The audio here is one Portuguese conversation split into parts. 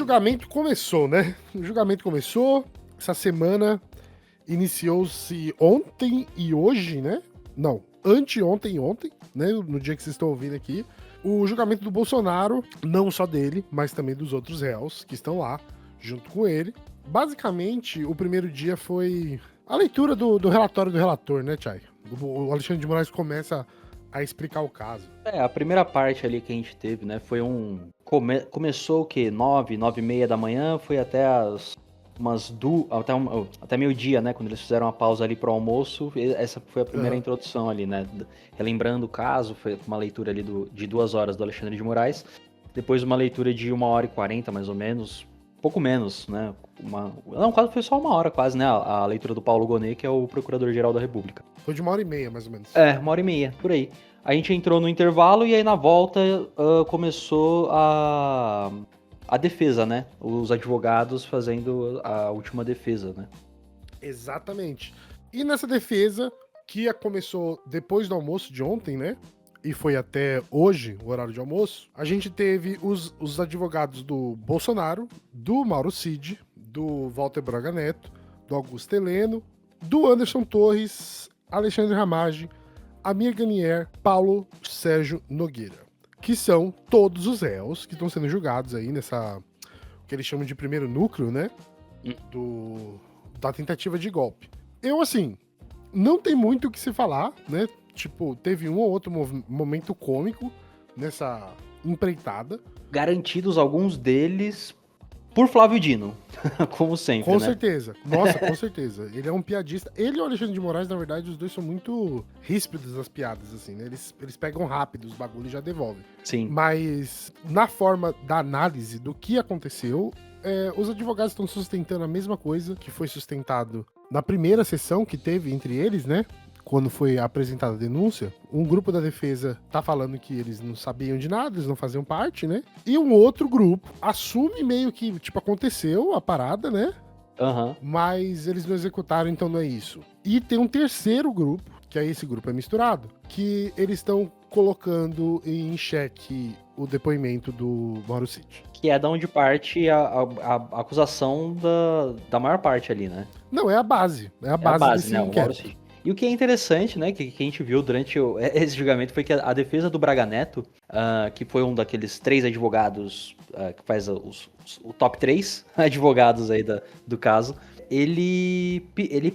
julgamento começou, né? O julgamento começou, essa semana iniciou-se ontem e hoje, né? Não, anteontem e ontem, né? No dia que vocês estão ouvindo aqui. O julgamento do Bolsonaro, não só dele, mas também dos outros réus que estão lá, junto com ele. Basicamente, o primeiro dia foi a leitura do relatório do relator, né, Chay? O Alexandre de Moraes começa a explicar o caso. A primeira parte ali que a gente teve, né, foi começou o quê? 9h30 da manhã, foi até até meio-dia, né, quando eles fizeram a pausa ali pro almoço. Essa foi a primeira introdução ali, né, relembrando o caso, foi uma leitura ali de 2 horas do Alexandre de Moraes, depois uma leitura de 1h40, mais ou menos, pouco menos, né, quase foi só 1 hora quase, né, a leitura do Paulo Gonet, que é o Procurador-Geral da República. Foi de 1h30, mais ou menos. 1h30, por aí. A gente entrou no intervalo e aí na volta começou a defesa, né? Os advogados fazendo a última defesa, né? Exatamente. E nessa defesa, que começou depois do almoço de ontem, né? E foi até hoje, o horário de almoço, a gente teve os advogados do Bolsonaro, do Mauro Cid, do Walter Braga Neto, do Augusto Heleno, do Anderson Torres, Alexandre Ramage, Amir Ganier, Paulo Sérgio Nogueira, que são todos os réus que estão sendo julgados aí nessa, que eles chamam de primeiro núcleo, né, da tentativa de golpe. Eu, assim, não tem muito o que se falar, né, tipo, teve um ou outro momento cômico nessa empreitada. Garantidos alguns deles por Flávio Dino, como sempre, com certeza. Nossa, com certeza. Ele é um piadista. Ele e o Alexandre de Moraes, na verdade, os dois são muito ríspidos nas piadas, assim, né? Eles pegam rápido os bagulhos e já devolvem. Sim. Mas, na forma da análise do que aconteceu, os advogados estão sustentando a mesma coisa que foi sustentado na primeira sessão que teve entre eles, né? Quando foi apresentada a denúncia, um grupo da defesa tá falando que eles não sabiam de nada, eles não faziam parte, né? E um outro grupo assume meio que, tipo, aconteceu a parada, né? Mas eles não executaram, então não é isso. E tem um terceiro grupo, que aí esse grupo é misturado, que eles estão colocando em xeque o depoimento do Mauro Cid. Que é da onde parte a acusação da maior parte ali, né? Não, é a base. É a base desse né? inquérito. E o que é interessante, né, que a gente viu durante esse julgamento foi que a defesa do Braga Neto, que foi um daqueles 3 advogados que faz o top 3 advogados aí do caso, ele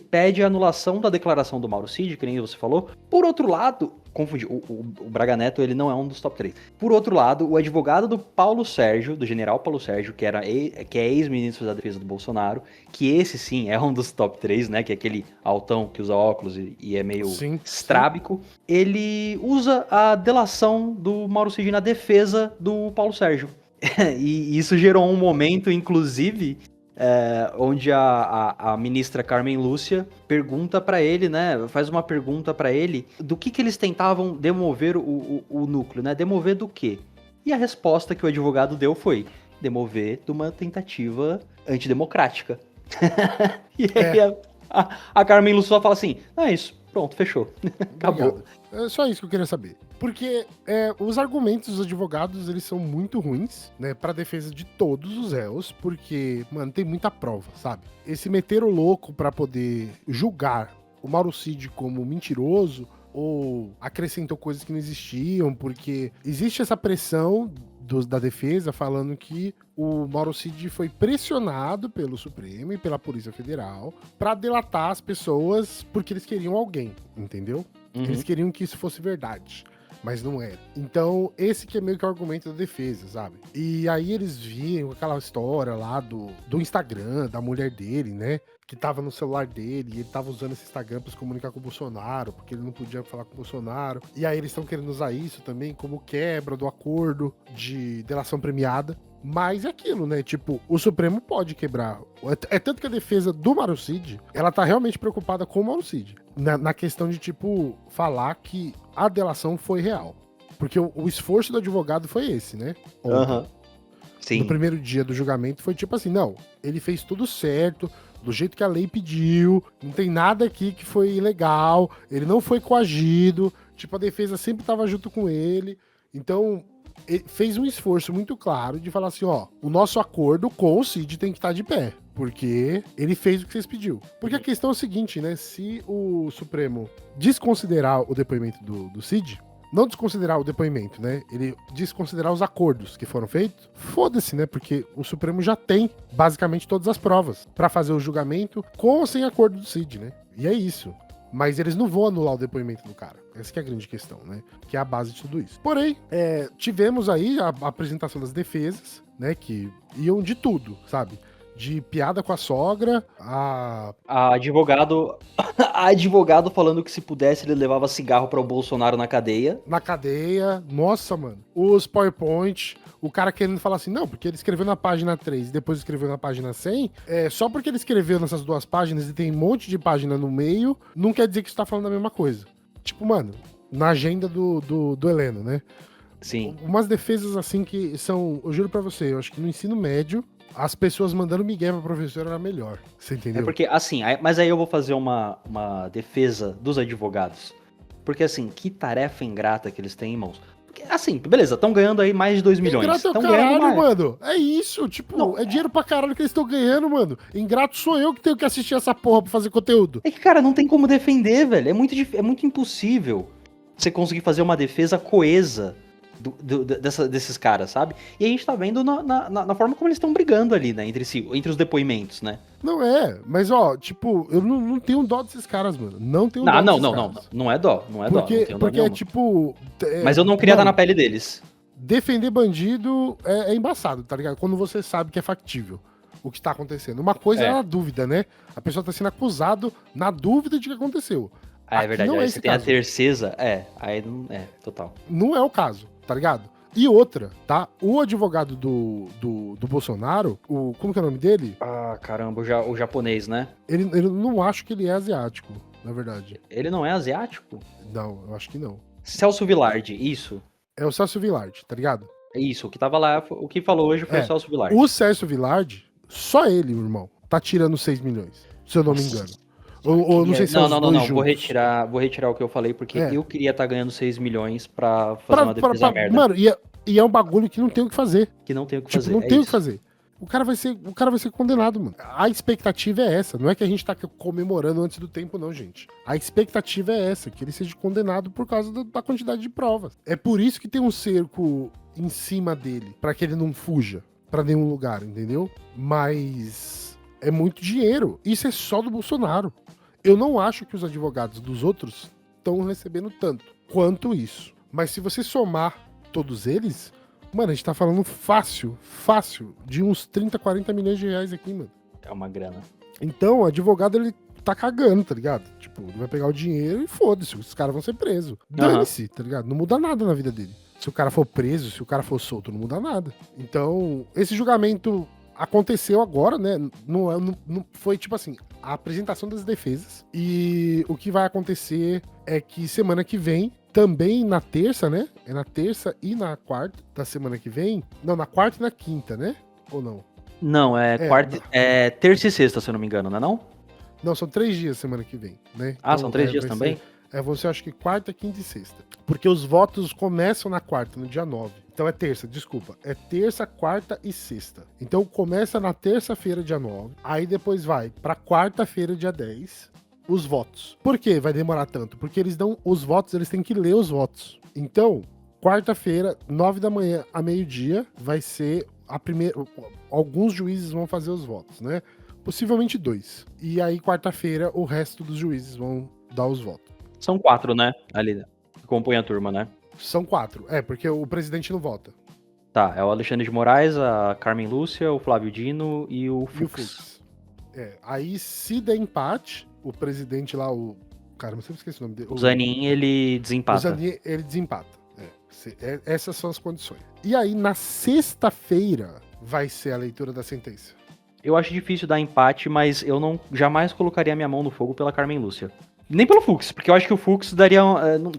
pede a anulação da declaração do Mauro Cid, que nem você falou. Por outro lado, confundi, o Braga Neto, ele não é um dos top 3. Por outro lado, o advogado do Paulo Sérgio, do general Paulo Sérgio, que é ex-ministro da defesa do Bolsonaro, que esse sim é um dos top 3, né, que é aquele altão que usa óculos e é meio estrábico, ele usa a delação do Mauro Cid na defesa do Paulo Sérgio. E isso gerou um momento, inclusive, onde a ministra Carmen Lúcia pergunta para ele, né, faz uma pergunta para ele do que eles tentavam demover o núcleo, né, demover do quê? E a resposta que o advogado deu foi demover de uma tentativa antidemocrática. E aí a Carmen Lúcia só fala assim, é isso, pronto, fechou, acabou. É só isso que eu queria saber. Porque os argumentos dos advogados, eles são muito ruins, né, pra defesa de todos os réus, porque, mano, tem muita prova, sabe? Esse meter o louco pra poder julgar o Mauro Cid como mentiroso ou acrescentou coisas que não existiam, porque existe essa pressão da defesa falando que o Mauro Cid foi pressionado pelo Supremo e pela Polícia Federal pra delatar as pessoas porque eles queriam alguém, entendeu? Eles queriam que isso fosse verdade, mas não era. Então, esse que é meio que o argumento da defesa, sabe? E aí eles viam aquela história lá do Instagram, da mulher dele, né? Que tava no celular dele e ele tava usando esse Instagram pra se comunicar com o Bolsonaro, porque ele não podia falar com o Bolsonaro. E aí eles estão querendo usar isso também como quebra do acordo de delação premiada. Mas é aquilo, né? Tipo, o Supremo pode quebrar. É tanto que a defesa do Mauro Cid, ela tá realmente preocupada com o Mauro Cid. Na questão de, tipo, falar que a delação foi real. Porque o esforço do advogado foi esse, né? Sim. No primeiro dia do julgamento foi tipo assim, não, ele fez tudo certo, do jeito que a lei pediu, não tem nada aqui que foi ilegal, ele não foi coagido, tipo, a defesa sempre tava junto com ele. Então, fez um esforço muito claro de falar assim, ó, o nosso acordo com o Cid tem que estar de pé. Porque ele fez o que vocês pediu. Porque a questão é o seguinte, né? Se o Supremo desconsiderar o depoimento do Cid, não desconsiderar o depoimento, né? Ele desconsiderar os acordos que foram feitos, foda-se, né? Porque o Supremo já tem basicamente todas as provas pra fazer o julgamento com ou sem acordo do Cid, né? E é isso. Mas eles não vão anular o depoimento do cara. Essa que é a grande questão, né? Que é a base de tudo isso. Porém, tivemos aí a apresentação das defesas, né? Que iam de tudo, sabe? De piada com a sogra, a advogado falando que se pudesse ele levava cigarro para o Bolsonaro na cadeia. Na cadeia, nossa, mano. Os PowerPoint, o cara querendo falar assim, não, porque ele escreveu na página 3 e depois escreveu na página 100, só porque ele escreveu nessas duas páginas e tem um monte de página no meio, não quer dizer que você tá falando a mesma coisa. Tipo, mano, na agenda do Heleno, né? Sim. Umas defesas assim que são, eu juro pra você, eu acho que no ensino médio, as pessoas mandando migué pra professora era melhor. Você entendeu? É porque, assim, mas aí eu vou fazer uma defesa dos advogados. Porque, assim, que tarefa ingrata que eles têm em mãos. Porque, assim, beleza, estão ganhando aí mais de 2 milhões. Ingrato é o caralho, mano. É isso, tipo, não, é dinheiro pra caralho que eles estão ganhando, mano. Ingrato sou eu que tenho que assistir essa porra pra fazer conteúdo. É que, cara, não tem como defender, velho. É muito impossível você conseguir fazer uma defesa coesa desses caras, sabe? E a gente tá vendo na forma como eles estão brigando ali, né, entre si, entre os depoimentos, né? Não mas ó, tipo, eu não tenho dó desses caras, mano. Não tenho dó desses caras. Não é dó, não é porque, dó. Porque é tipo... Mas eu não queria estar na pele deles. Defender bandido é embaçado, tá ligado? Quando você sabe que é factível o que tá acontecendo. Uma coisa é a dúvida, né? A pessoa tá sendo acusado na dúvida de que aconteceu. É verdade, aí você tem a certeza, aí não total. Não é o caso, tá ligado? E outra, tá? O advogado do Bolsonaro, como que é o nome dele? Ah, caramba, o japonês, né? Ele não acho que ele é asiático, na verdade. Ele não é asiático? Não, eu acho que não. Celso Vilardi, isso? É o Celso Vilardi, tá ligado? Isso, o que tava lá, o que falou hoje foi o Celso Vilardi. O Celso Vilardi, só ele, meu irmão, tá tirando 6 milhões, se eu não me engano. Ou não sei se não, vou retirar o que eu falei, porque eu queria estar ganhando 6 milhões pra fazer uma defesa merda. Mano, e é um bagulho que não tem o que fazer. Que não tem o que tipo, fazer. Não tem o que fazer. O cara vai ser condenado, mano. A expectativa é essa. Não é que a gente tá comemorando antes do tempo, não, gente. A expectativa é essa, que ele seja condenado por causa da quantidade de provas. É por isso que tem um cerco em cima dele, pra que ele não fuja pra nenhum lugar, entendeu? Mas é muito dinheiro. Isso é só do Bolsonaro. Eu não acho que os advogados dos outros estão recebendo tanto quanto isso. Mas se você somar todos eles, mano, a gente tá falando fácil, de uns 30, 40 milhões de reais aqui, mano. É uma grana. Então, o advogado, ele tá cagando, tá ligado? Tipo, ele vai pegar o dinheiro e foda-se, os caras vão ser presos. Dane-se, tá ligado? Não muda nada na vida dele. Se o cara for preso, se o cara for solto, não muda nada. Então, esse julgamento aconteceu agora, né? Não foi tipo assim, a apresentação das defesas. E o que vai acontecer é que semana que vem, também na terça, né? É na terça e na quarta da semana que vem. Não, na quarta e na quinta, né? Ou não? Não, terça e sexta, se eu não me engano, não é não? Não, são 3 dias semana que vem, né? Ah, então, são 3 dias também? Você acha que quarta, quinta e sexta. Porque os votos começam na quarta, no dia 9. Então é terça, desculpa. É terça, quarta e sexta. Então começa na terça-feira, dia 9. Aí depois vai pra quarta-feira, dia 10. Os votos. Por que vai demorar tanto? Porque eles dão os votos, eles têm que ler os votos. Então, quarta-feira, 9 da manhã a meio-dia, vai ser a primeira. Alguns juízes vão fazer os votos, né? Possivelmente 2. E aí, quarta-feira, o resto dos juízes vão dar os votos. São 4, né? Ali, que compõem a turma, né? São 4. Porque o presidente não vota. Tá, é o Alexandre de Moraes, a Carmen Lúcia, o Flávio Dino e o Fux. Aí, se der empate, o presidente lá, cara, não sei se eu esqueci o nome dele. O Zanin, ele desempata. O Zanin, ele desempata. Essas são as condições. E aí, na sexta-feira, vai ser a leitura da sentença. Eu acho difícil dar empate, mas eu jamais colocaria minha mão no fogo pela Carmen Lúcia. Nem pelo Fux, porque eu acho que o Fux daria...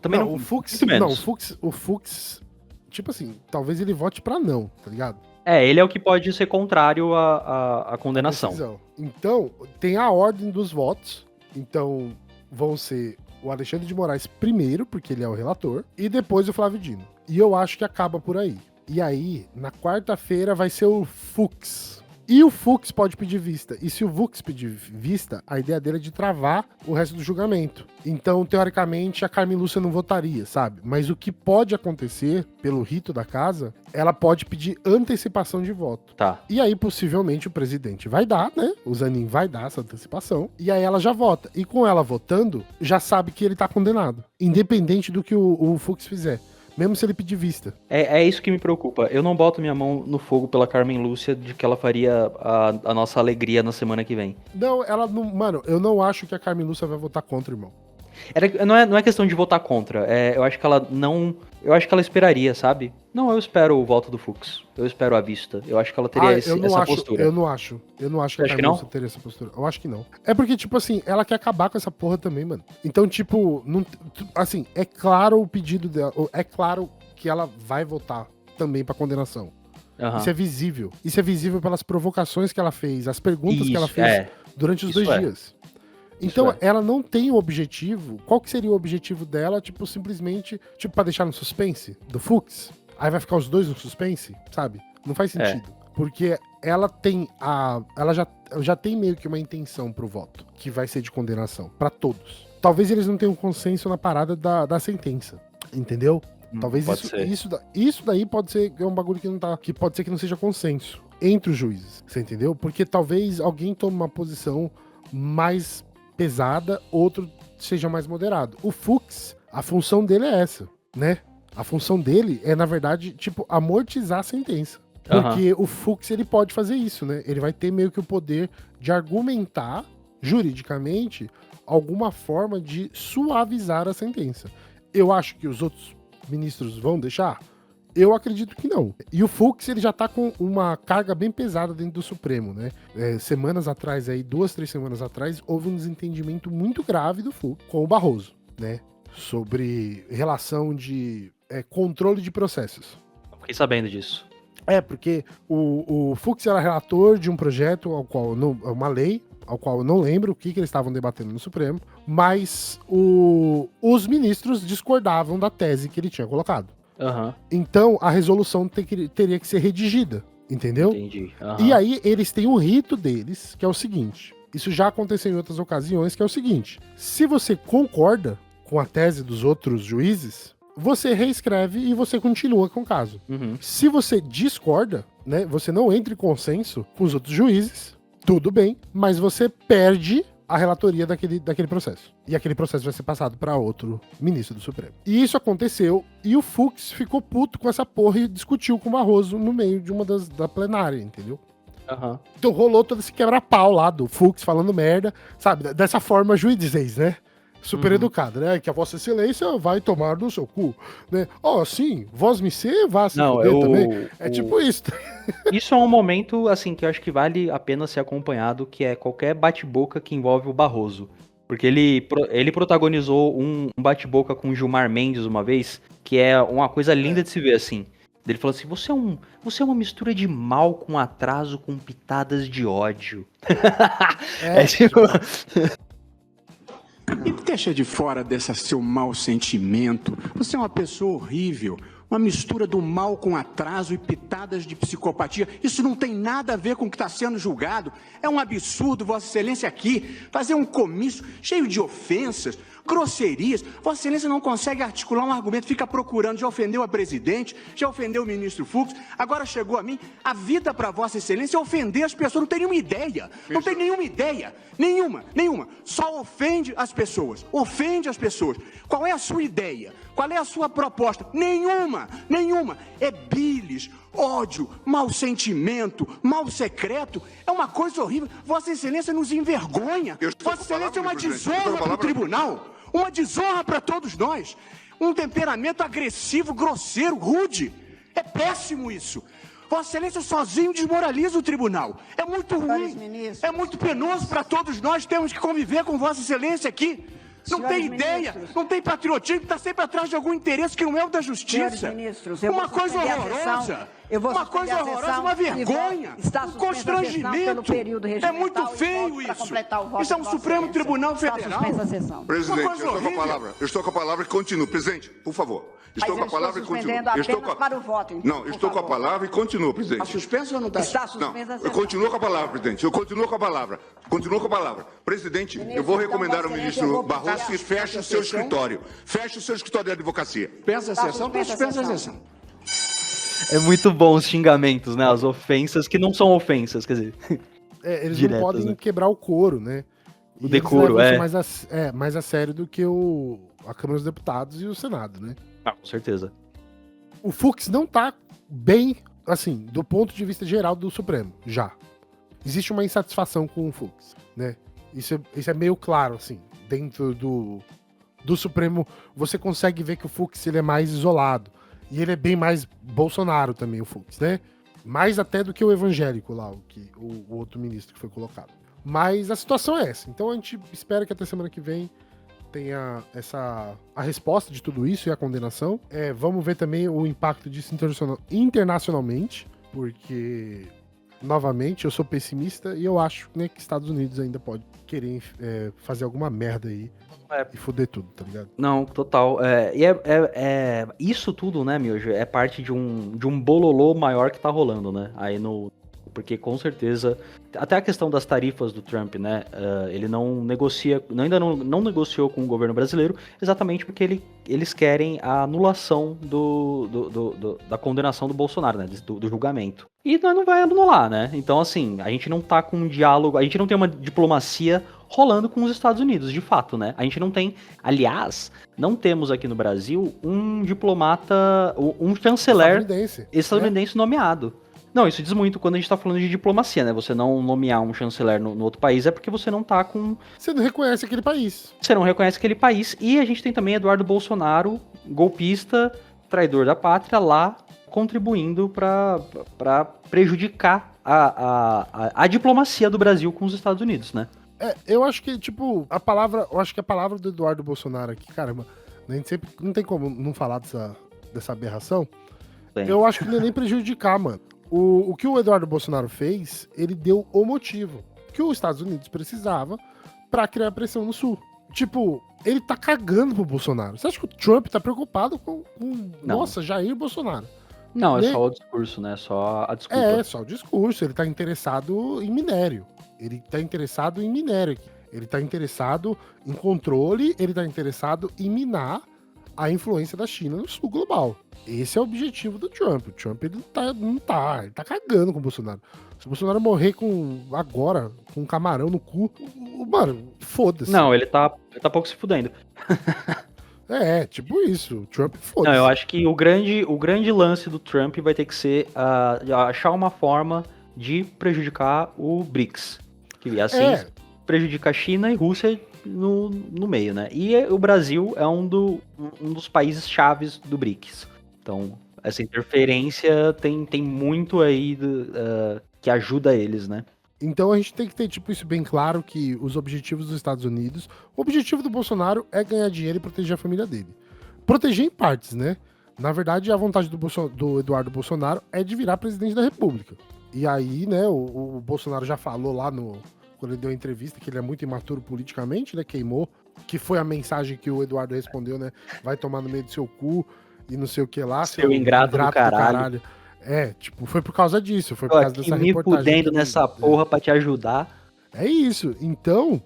também não, o Fux, muito menos. Não, o Fux, tipo assim, talvez ele vote pra não, tá ligado? Ele é o que pode ser contrário à condenação. Decisão. Então, tem a ordem dos votos. Então, vão ser o Alexandre de Moraes primeiro, porque ele é o relator, e depois o Flávio Dino. E eu acho que acaba por aí. E aí, na quarta-feira vai ser o Fux. E o Fux pode pedir vista. E se o Fux pedir vista, a ideia dele é de travar o resto do julgamento. Então, teoricamente, a Carmen Lúcia não votaria, sabe? Mas o que pode acontecer, pelo rito da casa, ela pode pedir antecipação de voto. Tá. E aí, possivelmente, o presidente vai dar, né? O Zanin vai dar essa antecipação. E aí ela já vota. E com ela votando, já sabe que ele tá condenado. Independente do que o Fux fizer. Mesmo se ele pedir vista. É isso que me preocupa. Eu não boto minha mão no fogo pela Carmen Lúcia de que ela faria a nossa alegria na semana que vem. Não, ela não... Mano, eu não acho que a Carmen Lúcia vai votar contra, irmão. Não é questão de votar contra. Eu acho que ela não... Eu acho que ela esperaria, sabe? Não, eu espero o voto do Fux. Eu espero a vista. Eu acho que ela teria essa postura. Eu não acho que a Carmen Lúcia teria essa postura. Eu acho que não. É porque, tipo assim, ela quer acabar com essa porra também, mano. Então, tipo, não, assim, é claro o pedido dela. É claro que ela vai votar também pra condenação. Uhum. Isso é visível. Isso é visível pelas provocações que ela fez, as perguntas que ela fez durante os 2 dias. Então, ela não tem o objetivo. Qual que seria o objetivo dela? Tipo, simplesmente, tipo, pra deixar no suspense do Fux? Aí vai ficar os dois no suspense, sabe? Não faz sentido. Porque ela tem ela já tem meio que uma intenção pro voto, que vai ser de condenação, pra todos. Talvez eles não tenham consenso na parada da sentença, entendeu? Talvez isso daí pode ser um bagulho que pode ser que não seja consenso entre os juízes, você entendeu? Porque talvez alguém tome uma posição mais pesada, outro seja mais moderado. O Fux, a função dele é essa, né? A função dele é, na verdade, tipo, amortizar a sentença. Porque o Fux, ele pode fazer isso, né? Ele vai ter meio que o poder de argumentar, juridicamente, alguma forma de suavizar a sentença. Eu acho que os outros ministros vão deixar? Eu acredito que não. E o Fux, ele já tá com uma carga bem pesada dentro do Supremo, né? Semanas atrás, aí, 2, 3 semanas atrás, houve um desentendimento muito grave do Fux com o Barroso, né? Sobre relação de controle de processos. Fiquei sabendo disso. Porque o Fux era relator de um projeto uma lei, ao qual eu não lembro o que eles estavam debatendo no Supremo, mas os ministros discordavam da tese que ele tinha colocado. Então, a resolução teria que ser redigida, entendeu? Entendi. E aí, eles têm um rito deles, que é o seguinte, isso já aconteceu em outras ocasiões, que é o seguinte, se você concorda com a tese dos outros juízes, você reescreve e você continua com o caso. Se você discorda, né, você não entra em consenso com os outros juízes, tudo bem, mas você perde a relatoria daquele processo. E aquele processo vai ser passado para outro ministro do Supremo. E isso aconteceu, e o Fux ficou puto com essa porra e discutiu com o Barroso no meio de uma da plenária, entendeu? Então rolou todo esse quebra-pau lá do Fux falando merda, sabe? Dessa forma juizes, né? Super educado, né? Que a Vossa Excelência vai tomar no seu cu, né? Sim, vós me ser, vá se fuder também. Tipo isso. Isso é um momento, assim, que eu acho que vale a pena ser acompanhado, que é qualquer bate-boca que envolve o Barroso. Porque ele protagonizou um bate-boca com o Gilmar Mendes uma vez, que é uma coisa linda de se ver, assim. Ele falou assim, você é uma mistura de mal com atraso com pitadas de ódio. Tipo... E deixa de fora desse seu mau sentimento. Você é uma pessoa horrível. Uma mistura do mal com atraso e pitadas de psicopatia. Isso não tem nada a ver com o que está sendo julgado. É um absurdo, Vossa Excelência, aqui fazer um comício cheio de ofensas, grosserias. Vossa Excelência não consegue articular um argumento, fica procurando. Já ofendeu a presidente, já ofendeu o ministro Fux, agora chegou a mim. A vida para Vossa Excelência é ofender as pessoas. Não tem nenhuma ideia. Não tem nenhuma ideia. Nenhuma. Só ofende as pessoas. Ofende as pessoas. Qual é a sua ideia? Qual é a sua proposta? Nenhuma. É bilis, ódio, mau sentimento, mal secreto. É uma coisa horrível. Vossa Excelência nos envergonha. Vossa Excelência é uma desonra para o tribunal. Uma desonra para todos nós. Um temperamento agressivo, grosseiro, rude. É péssimo isso. Vossa Excelência sozinho desmoraliza o tribunal. É muito ruim. É muito penoso para todos nós. Temos que conviver com Vossa Excelência aqui. Não tem ideia, não tem patriotismo, está sempre atrás de algum interesse que não é o da justiça. Uma coisa horrorosa. Uma coisa horrorosa, uma vergonha, um constrangimento. É muito feio isso. Isso é um Supremo Tribunal Federal. Presidente, eu estou com a palavra e continuo. Presidente, por favor. Estou com a palavra e continuo. Para o voto, então, não, estou com a palavra e continuo, presidente. Está suspenso ou não está? Está suspensa a sessão. Eu continuo com a palavra, presidente. Eu continuo com a palavra. Continuo com a palavra. Presidente, eu vou recomendar ao ministro Barroso que feche o seu escritório. Feche o seu escritório de advocacia. Suspensa a sessão, está suspensa a sessão. É muito bom os xingamentos, né? As ofensas que não são ofensas, quer dizer. Eles Diretas, não podem né? quebrar o coro, né? O decoro, eles levam isso mais a sério do que a Câmara dos Deputados e o Senado, né? Ah, com certeza. O Fux não tá bem, assim, do ponto de vista geral do Supremo, já. Existe uma insatisfação com o Fux, né? Isso é meio claro, assim, dentro do Supremo, você consegue ver que o Fux ele é mais isolado. E ele é bem mais Bolsonaro também, o Fux, né? Mais até do que o evangélico lá, o outro ministro que foi colocado. Mas a situação é essa. Então a gente espera que até semana que vem tenha a resposta de tudo isso e a condenação. Vamos ver também o impacto disso internacionalmente, porque, novamente, eu sou pessimista e eu acho, né, que Estados Unidos ainda pode querer fazer alguma merda aí e foder tudo, tá ligado? Não, total. Isso tudo, né, Miojo, é parte de um bololô maior que tá rolando, né? Aí porque com certeza, até a questão das tarifas do Trump, né, ele ainda não negociou com o governo brasileiro, exatamente porque eles querem a anulação da condenação do Bolsonaro, né, do julgamento. E não vai anular, né? Então, assim, a gente não tá com um diálogo, a gente não tem uma diplomacia rolando com os Estados Unidos, de fato, né? A gente não tem, aliás, não temos aqui no Brasil um diplomata, um chanceler estadunidense nomeado. Não, isso diz muito quando a gente tá falando de diplomacia, né? Você não nomear um chanceler no outro país é porque você não tá com... Você não reconhece aquele país. Você não reconhece aquele país. E a gente tem também Eduardo Bolsonaro, golpista, traidor da pátria, lá contribuindo pra prejudicar a diplomacia do Brasil com os Estados Unidos, né? Eu acho que, tipo, a palavra do Eduardo Bolsonaro aqui, caramba, a gente sempre não tem como não falar dessa aberração. Bem. Eu acho que não é nem prejudicar, mano. O que o Eduardo Bolsonaro fez, ele deu o motivo que os Estados Unidos precisava pra criar pressão no Sul. Tipo, ele tá cagando pro Bolsonaro. Você acha que o Trump tá preocupado com nossa, Jair Bolsonaro? Não, né? É só o discurso, né? Só a desculpa. Só o discurso. Ele tá interessado em minério. Ele tá interessado em minério aqui. Ele tá interessado em controle, ele tá interessado em minar a influência da China no sul global. Esse é o objetivo do Trump. O Trump ele tá cagando com o Bolsonaro. Se o Bolsonaro morrer agora, com um camarão no cu, mano, foda-se. Não, ele tá pouco se fudendo. Tipo isso. O Trump foda-se. Não, eu acho que o grande lance do Trump vai ter que ser achar uma forma de prejudicar o BRICS. Que assim prejudica a China e Rússia no meio, né? E o Brasil é um dos países chaves do BRICS. Então, essa interferência tem muito aí que ajuda eles, né? Então a gente tem que ter, tipo, isso bem claro, que os objetivos dos Estados Unidos... O objetivo do Bolsonaro é ganhar dinheiro e proteger a família dele. Proteger em partes, né? Na verdade, a vontade do Eduardo Bolsonaro é de virar presidente da República. E aí, né, o Bolsonaro já falou lá quando ele deu a entrevista, que ele é muito imaturo politicamente, né? Queimou, que foi a mensagem que o Eduardo respondeu, né? Vai tomar no meio do seu cu e não sei o que lá. Seu ingrato do caralho. Foi por causa disso, foi por causa dessa reportagem. Me fudendo nessa porra pra te ajudar. É isso. Então,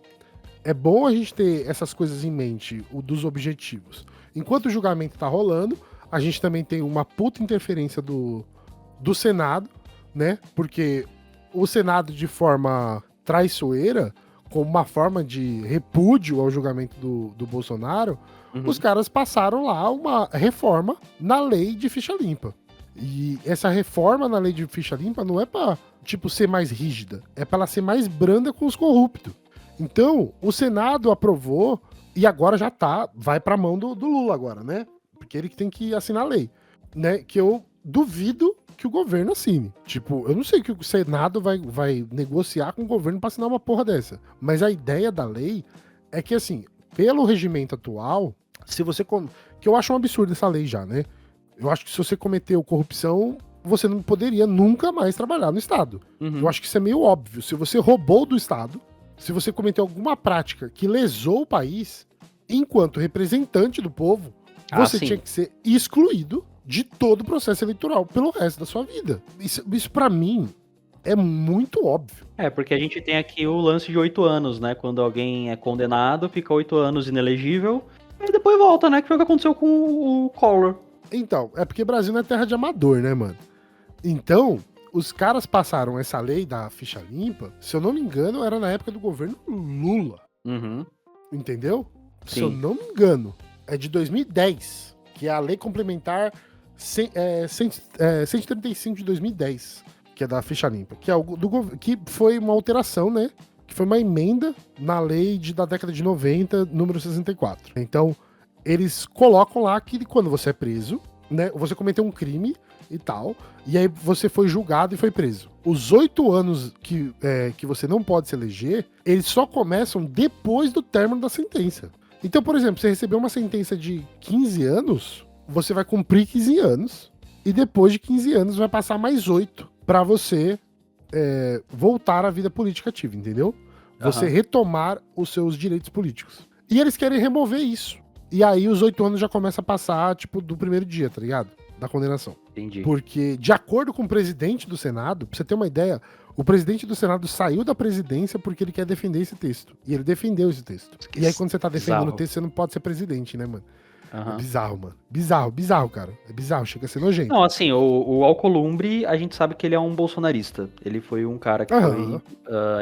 é bom a gente ter essas coisas em mente, dos objetivos. Enquanto o julgamento tá rolando, a gente também tem uma puta interferência do Senado, né? Porque o Senado, de forma traiçoeira, como uma forma de repúdio ao julgamento do Bolsonaro, os caras passaram lá uma reforma na lei de ficha limpa. E essa reforma na lei de ficha limpa não é pra, tipo, ser mais rígida, é pra ela ser mais branda com os corruptos. Então, o Senado aprovou e agora já vai pra mão do Lula agora, né? Porque ele que tem que assinar a lei, né? Que eu duvido que o governo assine. Tipo, eu não sei que o Senado vai negociar com o governo pra assinar uma porra dessa. Mas a ideia da lei é que, assim, pelo regimento atual, se você... Que eu acho um absurdo essa lei já, né? Eu acho que se você cometeu corrupção, você não poderia nunca mais trabalhar no Estado. Eu acho que isso é meio óbvio. Se você roubou do Estado, se você cometeu alguma prática que lesou o país, enquanto representante do povo, você tinha que ser excluído de todo o processo eleitoral pelo resto da sua vida. Isso para mim é muito óbvio. Porque a gente tem aqui o lance de 8 anos, né? Quando alguém é condenado, fica 8 anos inelegível, e depois volta, né? Que foi o que aconteceu com o Collor. Então, é porque Brasil não é terra de amador, né, mano? Então, os caras passaram essa lei da ficha limpa, se eu não me engano, era na época do governo Lula. Entendeu? Sim. Se eu não me engano, é de 2010, que é a lei complementar 135 de 2010, que é da ficha limpa, que, que foi uma alteração, né? Que foi uma emenda na lei da década de 90, número 64. Então, eles colocam lá que quando você é preso, né? Você cometeu um crime e tal, e aí você foi julgado e foi preso. Os 8 anos que você não pode se eleger, eles só começam depois do término da sentença. Então, por exemplo, você recebeu uma sentença de 15 anos, você vai cumprir 15 anos, e depois de 15 anos vai passar mais 8 pra você voltar à vida política ativa, entendeu? Você retomar os seus direitos políticos. E eles querem remover isso. E aí os 8 anos já começam a passar, tipo, do primeiro dia, tá ligado? Da condenação. Entendi. Porque, de acordo com o presidente do Senado, pra você ter uma ideia, o presidente do Senado saiu da presidência porque ele quer defender esse texto. E ele defendeu esse texto. E aí, quando você tá defendendo o texto, você não pode ser presidente, né, mano? É bizarro, mano. Bizarro, cara. É bizarro, chega a ser nojento. Não, assim, o Alcolumbre, a gente sabe que ele é um bolsonarista. Ele foi um cara que foi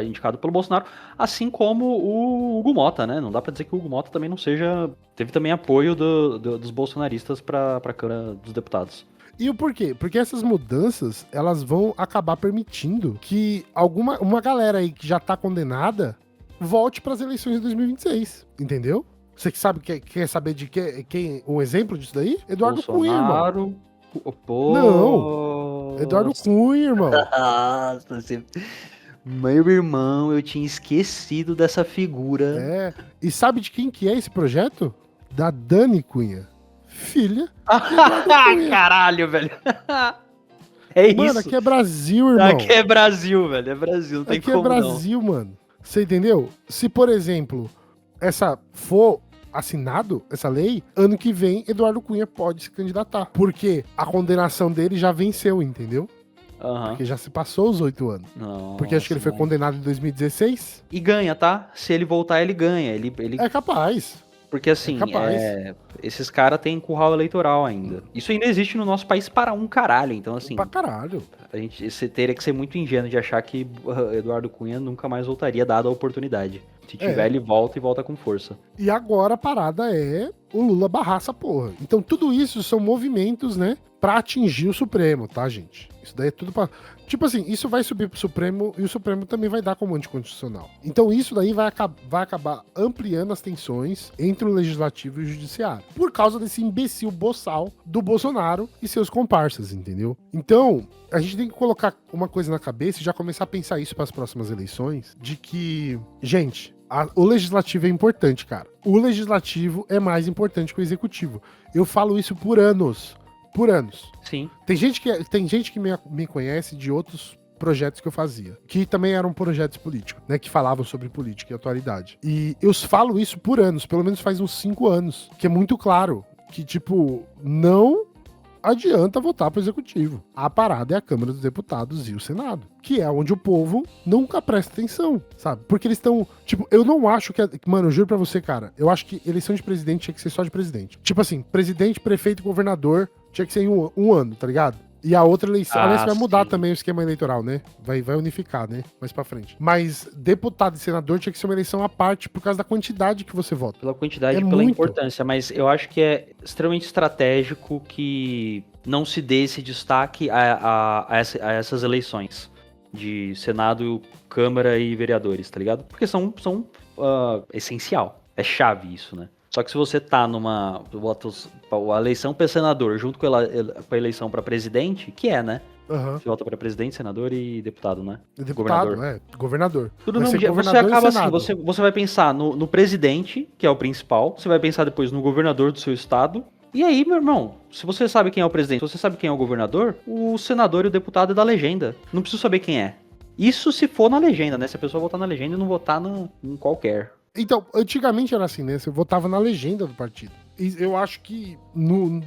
indicado pelo Bolsonaro, assim como o Hugo Mota, né? Não dá pra dizer que o Hugo Mota também não seja... Teve também apoio dos bolsonaristas pra Câmara dos Deputados. E o porquê? Porque essas mudanças, elas vão acabar permitindo que uma galera aí que já tá condenada volte pras eleições de 2026, entendeu? Você que sabe, quer saber de quem um exemplo disso daí? Eduardo Cunha, irmão. Não, Eduardo Cunha, irmão. Nossa, meu irmão, eu tinha esquecido dessa figura. E sabe de quem que é esse projeto? Da Dani Cunha, filha. Caralho, velho. É isso. Mano, aqui é Brasil, irmão. Aqui é Brasil, velho. É Brasil, não tem aqui como é Brasil, mano. Você entendeu? Se, por exemplo, essa for assinado, essa lei, ano que vem, Eduardo Cunha pode se candidatar. Porque a condenação dele já venceu, entendeu? Porque já se passou os 8 anos. Nossa, porque acho que ele foi condenado em 2016. E ganha, tá? Se ele voltar, ele ganha. Ele... É capaz. Porque assim, esses caras têm curral eleitoral ainda. Isso ainda existe no nosso país para um caralho. Então, assim. Pra caralho. Você teria que ser muito ingênuo de achar que Eduardo Cunha nunca mais voltaria, dada a oportunidade. Se tiver, ele volta e volta com força. E agora a parada é o Lula barrar essa porra. Então, tudo isso são movimentos, né? Pra atingir o Supremo, tá, gente? Isso daí é tudo pra... Tipo assim, isso vai subir pro Supremo e o Supremo também vai dar como anticonstitucional. Então isso daí vai acabar ampliando as tensões entre o Legislativo e o Judiciário. Por causa desse imbecil boçal do Bolsonaro e seus comparsas, entendeu? Então, a gente tem que colocar uma coisa na cabeça e já começar a pensar isso para as próximas eleições, de que, gente, o Legislativo é importante, cara. O Legislativo é mais importante que o Executivo. Eu falo isso por anos. Por anos. Sim. Tem gente que me conhece de outros projetos que eu fazia, que também eram projetos políticos, né, que falavam sobre política e atualidade. E eu falo isso por anos, pelo menos faz uns 5 anos, que é muito claro que, tipo, não adianta votar pro Executivo. A parada é a Câmara dos Deputados e o Senado, que é onde o povo nunca presta atenção, sabe? Porque eles estão, tipo, eu não acho que... Mano, eu juro pra você, cara, eu acho que eleição de presidente tinha que ser só de presidente. Tipo assim, presidente, prefeito e governador tinha que ser em um ano, tá ligado? E a outra eleição, aliás, vai mudar também o esquema eleitoral, né? Vai unificar, né? Mais pra frente. Mas deputado e senador tinha que ser uma eleição à parte por causa da quantidade que você vota. Pela quantidade e pela importância, mas eu acho que é extremamente estratégico que não se dê esse destaque a essas eleições de Senado, Câmara e vereadores, tá ligado? Porque são essencial. É chave isso, né? Só que se você tá bota a eleição para senador junto com a eleição para presidente, que é, né? Aham. Você vota pra presidente, senador e deputado, né? Deputado, governador. Tudo Vai no ser mesmo dia. Você governador e acaba assim, senado. você vai pensar no presidente, que é o principal, você vai pensar depois no governador do seu estado. E aí, meu irmão, se você sabe quem é o presidente, se você sabe quem é o governador, o senador e o deputado é da legenda. Não preciso saber quem é. Isso se for na legenda, né? Se a pessoa votar na legenda e não votar em qualquer. Então, antigamente era assim, né? Você votava na legenda do partido. E eu acho que,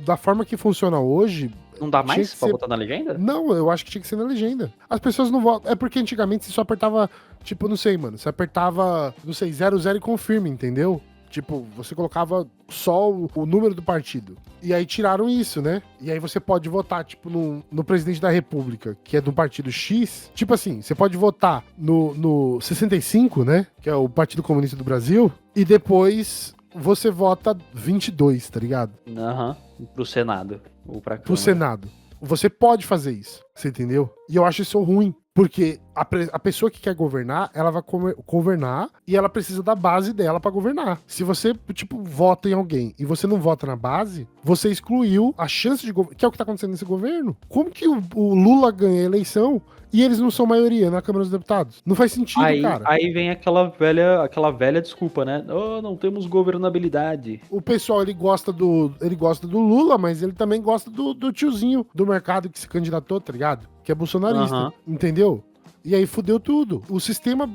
da forma que funciona hoje... Não dá mais que pra ser... votar na legenda? Não, eu acho que tinha que ser na legenda. As pessoas não votam. É porque antigamente você só apertava, tipo, não sei, mano. Você apertava, não sei, 00 e confirma, entendeu? Tipo, você colocava só o número do partido. E aí tiraram isso, né? E aí você pode votar, tipo, no presidente da república, que é do partido X. Tipo assim, você pode votar no 65, né? Que é o Partido Comunista do Brasil. E depois você vota 22, tá ligado? Aham, pro Senado. Ou pra Pro Senado. Você pode fazer isso, você entendeu? E eu acho isso ruim. Porque a pessoa que quer governar, ela vai governar e ela precisa da base dela pra governar. Se você, tipo, vota em alguém e você não vota na base, você excluiu a chance de governar, que é o que tá acontecendo nesse governo. Como que o Lula ganha a eleição e eles não são maioria na Câmara dos Deputados? Não faz sentido, cara. Aí vem aquela velha desculpa, né? Oh, não temos governabilidade. O pessoal, ele gosta do Lula, mas ele também gosta do tiozinho do mercado que se candidatou, tá ligado? Que é bolsonarista, entendeu? E aí fudeu tudo. O sistema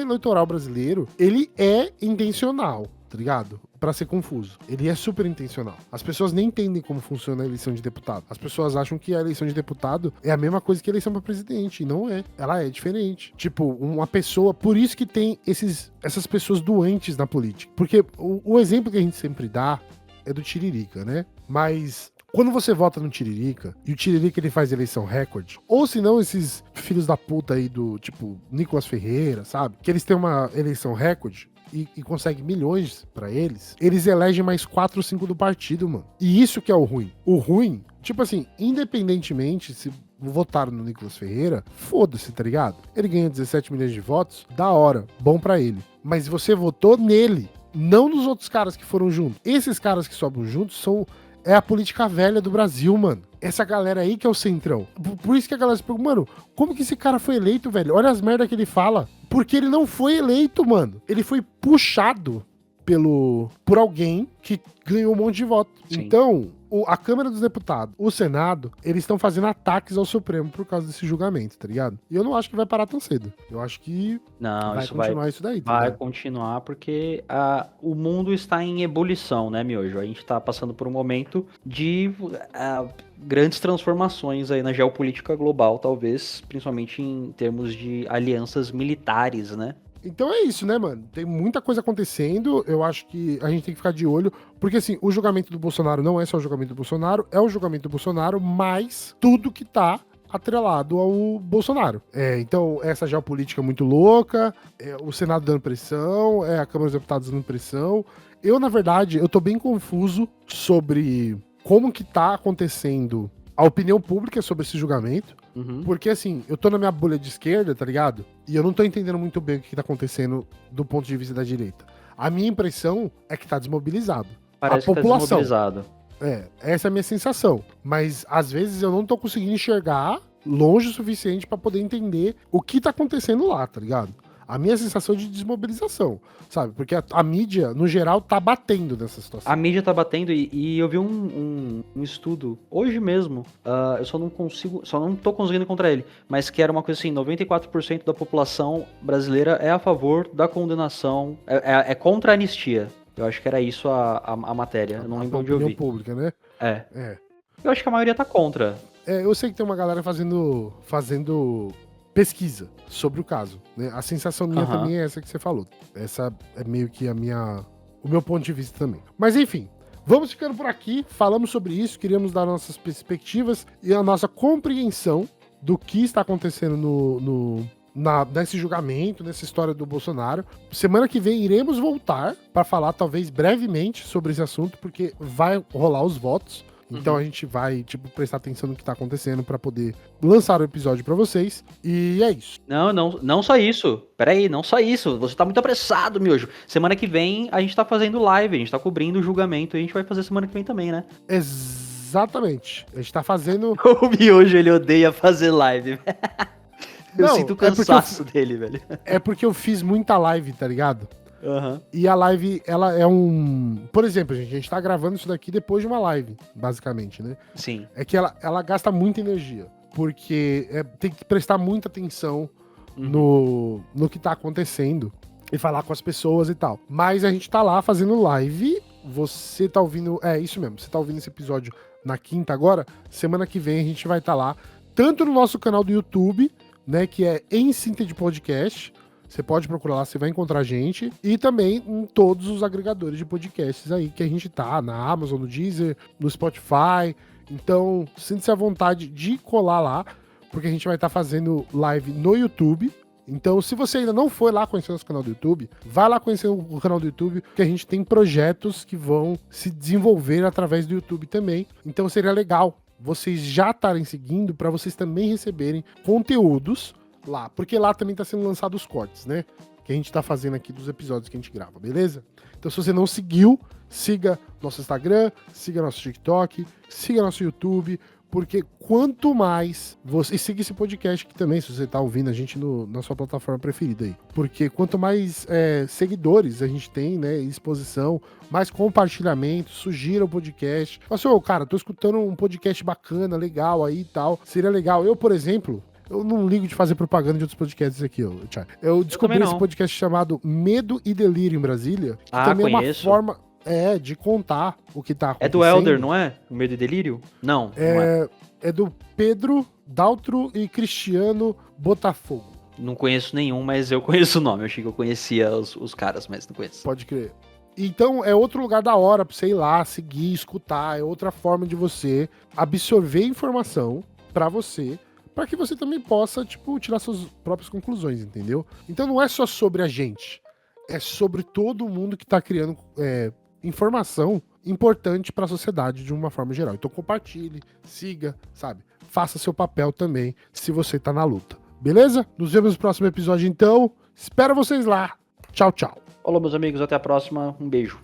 eleitoral brasileiro, ele é intencional, tá ligado? Pra ser confuso. Ele é super intencional. As pessoas nem entendem como funciona a eleição de deputado. As pessoas acham que a eleição de deputado é a mesma coisa que a eleição pra presidente. E não é. Ela é diferente. Tipo, uma pessoa... Por isso que tem essas pessoas doentes na política. Porque o exemplo que a gente sempre dá é do Tiririca, né? Mas... Quando você vota no Tiririca, e o Tiririca ele faz eleição recorde, ou se não esses filhos da puta aí do, tipo, Nicolas Ferreira, sabe? Que eles têm uma eleição recorde e conseguem milhões pra eles elegem mais 4 ou 5 do partido, mano. E isso que é o ruim. O ruim, tipo assim, independentemente se votaram no Nicolas Ferreira, foda-se, tá ligado? Ele ganha 17 milhões de votos, da hora, bom pra ele. Mas você votou nele, não nos outros caras que foram juntos. Esses caras que sobram juntos é a política velha do Brasil, mano. Essa galera aí que é o centrão. Por isso que a galera se pergunta, mano, como que esse cara foi eleito, velho? Olha as merdas que ele fala. Porque ele não foi eleito, mano. Ele foi puxado por alguém que ganhou um monte de voto. Sim. Então, a Câmara dos Deputados, o Senado, eles estão fazendo ataques ao Supremo por causa desse julgamento, tá ligado? E eu não acho que vai parar tão cedo. Eu acho que vai continuar isso daí. Tá vai ligado? continuar porque o mundo está em ebulição, né, Miojo? A gente está passando por um momento de grandes transformações aí na geopolítica global, talvez, principalmente em termos de alianças militares, né? Então é isso, né, mano? Tem muita coisa acontecendo. Eu acho que a gente tem que ficar de olho. Porque, assim, o julgamento do Bolsonaro não é só o julgamento do Bolsonaro, é o julgamento do Bolsonaro, mas tudo que tá atrelado ao Bolsonaro. Então, essa geopolítica muito louca, o Senado dando pressão, a Câmara dos Deputados dando pressão. Eu, na verdade, eu tô bem confuso sobre como que tá acontecendo a opinião pública sobre esse julgamento. Porque, assim, eu tô na minha bolha de esquerda, tá ligado? E eu não tô entendendo muito bem o que tá acontecendo do ponto de vista da direita. A minha impressão é que tá desmobilizado. Parece a população. que tá desmobilizado. Essa é a minha sensação. Mas, às vezes, eu não tô conseguindo enxergar longe o suficiente pra poder entender o que tá acontecendo lá, tá ligado? A minha sensação é de desmobilização, sabe? Porque a mídia, no geral, tá batendo nessa situação. A mídia tá batendo e eu vi um estudo hoje mesmo, eu só não tô conseguindo encontrar ele, mas que era uma coisa assim, 94% da população brasileira é a favor da condenação, é contra a anistia. Eu acho que era isso a matéria, eu não lembro onde eu vi. A opinião pública, né? Eu acho que a maioria tá contra. Eu sei que tem uma galera fazendo pesquisa sobre o caso, né? A sensação minha também é essa que você falou. Essa é meio que o meu ponto de vista também. Mas enfim, vamos ficando por aqui. Falamos sobre isso, queríamos dar nossas perspectivas e a nossa compreensão do que está acontecendo nesse julgamento, nessa história do Bolsonaro. Semana que vem iremos voltar para falar, talvez brevemente, sobre esse assunto, porque vai rolar os votos. Então a gente vai, prestar atenção no que tá acontecendo pra poder lançar o episódio pra vocês. E é isso. Não só isso. Peraí, não só isso. Você tá muito apressado, Miojo. Semana que vem a gente tá fazendo live, a gente tá cobrindo o julgamento e a gente vai fazer semana que vem também, né? Exatamente. A gente tá fazendo... O Miojo, ele odeia fazer live. Eu Não, sinto o é porque cansaço dele, velho. É porque eu fiz muita live, tá ligado? Aham. E a live, ela é um... Por exemplo, gente, a gente tá gravando isso daqui depois de uma live, basicamente, né? Sim. É que ela gasta muita energia, porque tem que prestar muita atenção no que tá acontecendo e falar com as pessoas e tal. Mas a gente tá lá fazendo live, você tá ouvindo... É isso mesmo, você tá ouvindo esse episódio na quinta agora, semana que vem a gente vai estar lá, tanto no nosso canal do YouTube, né, que é Em Síntese Podcast. Você pode procurar lá, você vai encontrar a gente. E também em todos os agregadores de podcasts aí que a gente tá, na Amazon, no Deezer, no Spotify. Então, sinta-se à vontade de colar lá, porque a gente vai estar fazendo live no YouTube. Então, se você ainda não foi lá conhecer nosso canal do YouTube, vai lá conhecer o canal do YouTube, porque a gente tem projetos que vão se desenvolver através do YouTube também. Então, seria legal vocês já estarem seguindo para vocês também receberem conteúdos lá, porque lá também tá sendo lançado os cortes, né? Que a gente tá fazendo aqui dos episódios que a gente grava, beleza? Então, se você não seguiu, siga nosso Instagram, siga nosso TikTok, siga nosso YouTube, porque quanto mais você... E siga esse podcast aqui também, se você tá ouvindo a gente na sua plataforma preferida aí. Porque quanto mais seguidores a gente tem, né, exposição, mais compartilhamento, sugira o podcast. Assim, cara, tô escutando um podcast bacana, legal aí e tal. Seria legal. Eu, por exemplo... Eu não ligo de fazer propaganda de outros podcasts aqui, Thiago. Eu descobri esse podcast chamado Medo e Delírio em Brasília. Que também conheço. É uma forma de contar o que tá acontecendo. É do Elder, não é? O Medo e Delírio? Não, não é. É do Pedro Daltro e Cristiano Botafogo. Não conheço nenhum, mas eu conheço o nome. Eu achei que eu conhecia os caras, mas não conheço. Pode crer. Então, é outro lugar da hora pra você ir lá, seguir, escutar. É outra forma de você absorver informação pra você, para que você também possa, tipo, tirar suas próprias conclusões, entendeu? Então não é só sobre a gente, é sobre todo mundo que tá criando informação importante para a sociedade de uma forma geral. Então compartilhe, siga, sabe? Faça seu papel também, se você tá na luta. Beleza? Nos vemos no próximo episódio, então. Espero vocês lá. Tchau, tchau. Olá, meus amigos. Até a próxima. Um beijo.